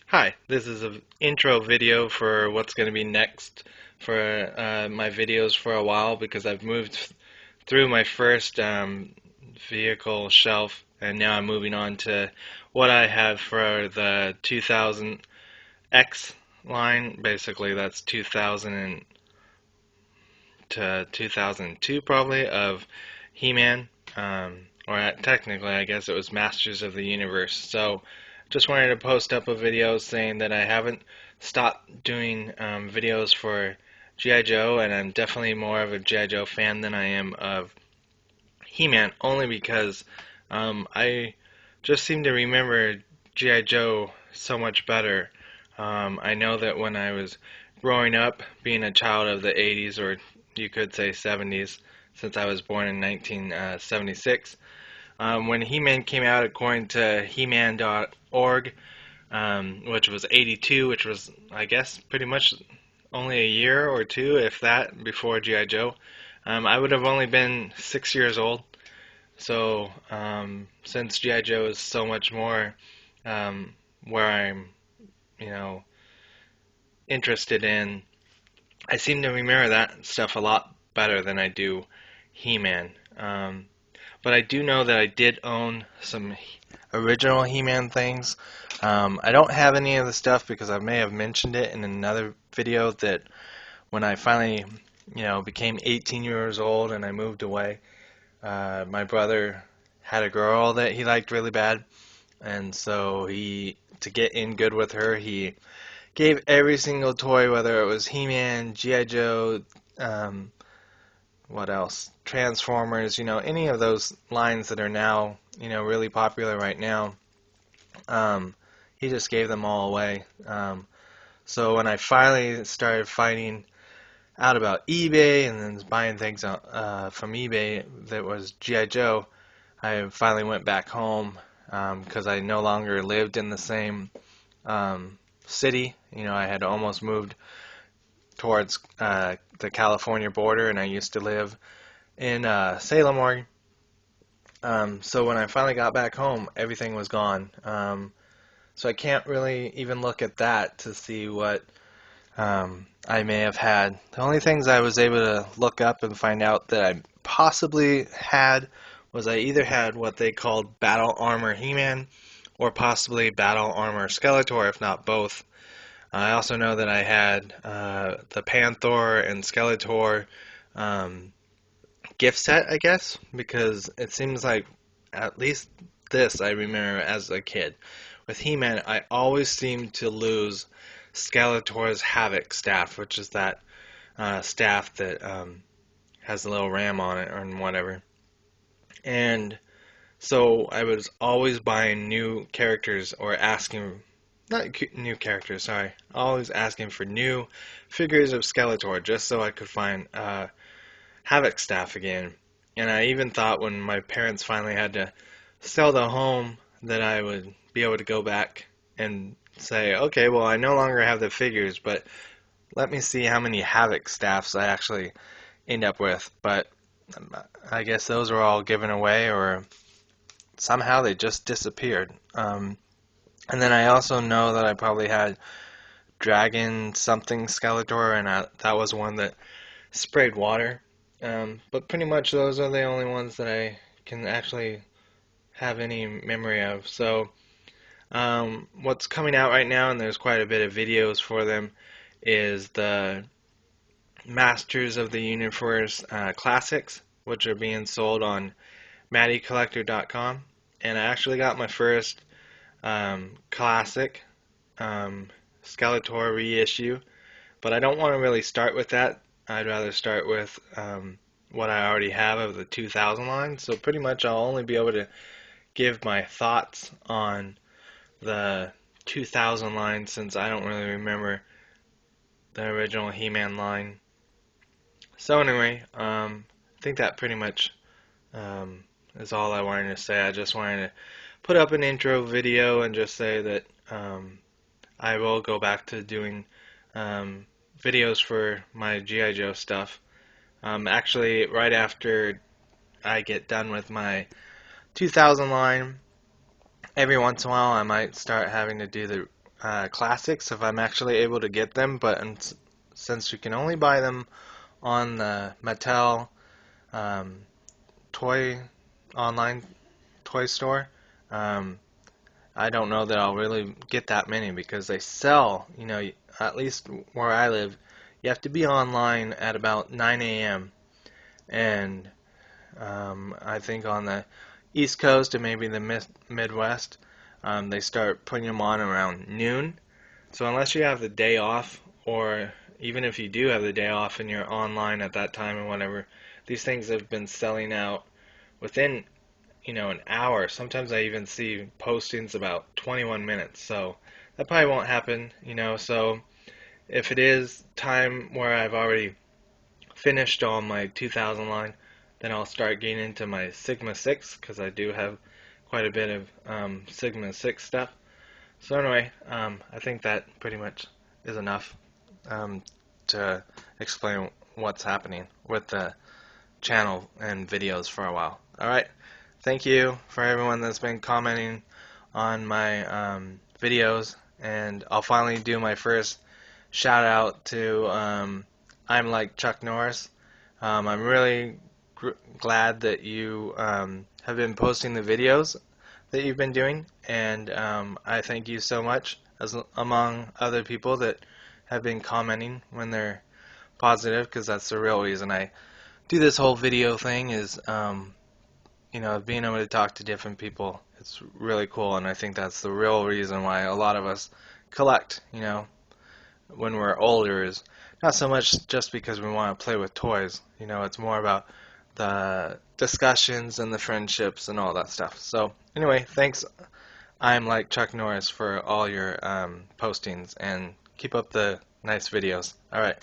Hi, this is an intro video for what's going to be next for my videos for a while because I've moved through my first vehicle shelf and now I'm moving on to what I have for the 2000X line. Basically, that's 2000 to 2002 probably of He-Man. Technically, I guess it was Masters of the Universe. So, just wanted to post up a video saying that I haven't stopped doing videos for G.I. Joe, and I'm definitely more of a G.I. Joe fan than I am of He-Man, only because I just seem to remember G.I. Joe so much better. I know that when I was growing up, being a child of the 80s, or you could say 70s, since I was born in 1976, when He-Man came out, according to He-Man.org, which was 82, which was, I guess, pretty much only a year or two, if that, before G.I. Joe, I would have only been 6 years old. So, since G.I. Joe is so much more where I'm, you know, interested in, I seem to remember that stuff a lot better than I do He-Man. But I do know that I did own some original He-Man things. I don't have any of the stuff because I may have mentioned it in another video that when I finally, became 18 years old and I moved away, my brother had a girl that he liked really bad, and so to get in good with her, he gave every single toy, whether it was He-Man, G.I. Joe, um, what else? Transformers, any of those lines that are now, really popular right now. Um, he just gave them all away. So when I finally started finding out about eBay and then buying things from eBay that was G.I. Joe, I finally went back home because I no longer lived in the same city. I had almost moved towards the California border, and I used to live in Salem, Oregon. So when I finally got back home, everything was gone. So I can't really even look at that to see what I may have had. The only things I was able to look up and find out that I possibly had was I either had what they called Battle Armor He-Man or possibly Battle Armor Skeletor, if not both. I also know that I had the Panther and Skeletor um, gift set, I guess, because it seems like at least this I remember as a kid. With He-Man, I always seemed to lose Skeletor's Havoc staff, which is that staff that has a little ram on it or whatever. And so I was always buying new characters or asking, not new characters, sorry, always asking for new figures of Skeletor just so I could find Havoc staff again. And I even thought when my parents finally had to sell the home that I would be able to go back and say, okay, well, I no longer have the figures, but let me see how many Havoc staffs I actually end up with. But I guess those were all given away, or somehow they just disappeared. And then I also know that I probably had Dragon something Skeletor, and that was one that sprayed water. But pretty much those are the only ones that I can actually have any memory of. So, what's coming out right now, and there's quite a bit of videos for them, is the Masters of the Universe Classics, which are being sold on MattyCollector.com. And I actually got my first classic Skeletor reissue, but I don't want to really start with that. I'd rather start with what I already have of the 2000 line. So pretty much I'll only be able to give my thoughts on the 2000 line since I don't really remember the original He-Man line. So anyway, I think that pretty much is all I wanted to say. I just wanted to put up an intro video and just say that I will go back to doing videos for my G.I. Joe stuff. Actually, right after I get done with my 2000 line, every once in a while I might start having to do the classics if I'm actually able to get them, but since you can only buy them on the Mattel um, toy online toy store, um, I don't know that I'll really get that many because they sell, at least where I live, you have to be online at about 9 a.m. and I think on the East Coast and maybe the Midwest, they start putting them on around noon. So unless you have the day off, or even if you do have the day off and you're online at that time and whatever, these things have been selling out within, an hour. Sometimes I even see postings about 21 minutes. So that probably won't happen, So if it is time where I've already finished all my 2000 line, then I'll start getting into my Sigma 6 because I do have quite a bit of Sigma 6 stuff. So anyway, I think that pretty much is enough to explain what's happening with the channel and videos for a while. Alright, thank you for everyone that's been commenting on my videos, and I'll finally do my first shout out to I'm Like Chuck Norris. I'm really glad that you have been posting the videos that you've been doing, and I thank you so much, as among other people that have been commenting when they're positive, because that's the real reason I do this whole video thing is being able to talk to different people. It's really cool, and I think that's the real reason why a lot of us collect, when we're older, is not so much just because we want to play with toys. It's more about the discussions and the friendships and all that stuff. So anyway, thanks. I'm Like Chuck Norris for all your postings, and keep up the nice videos. All right.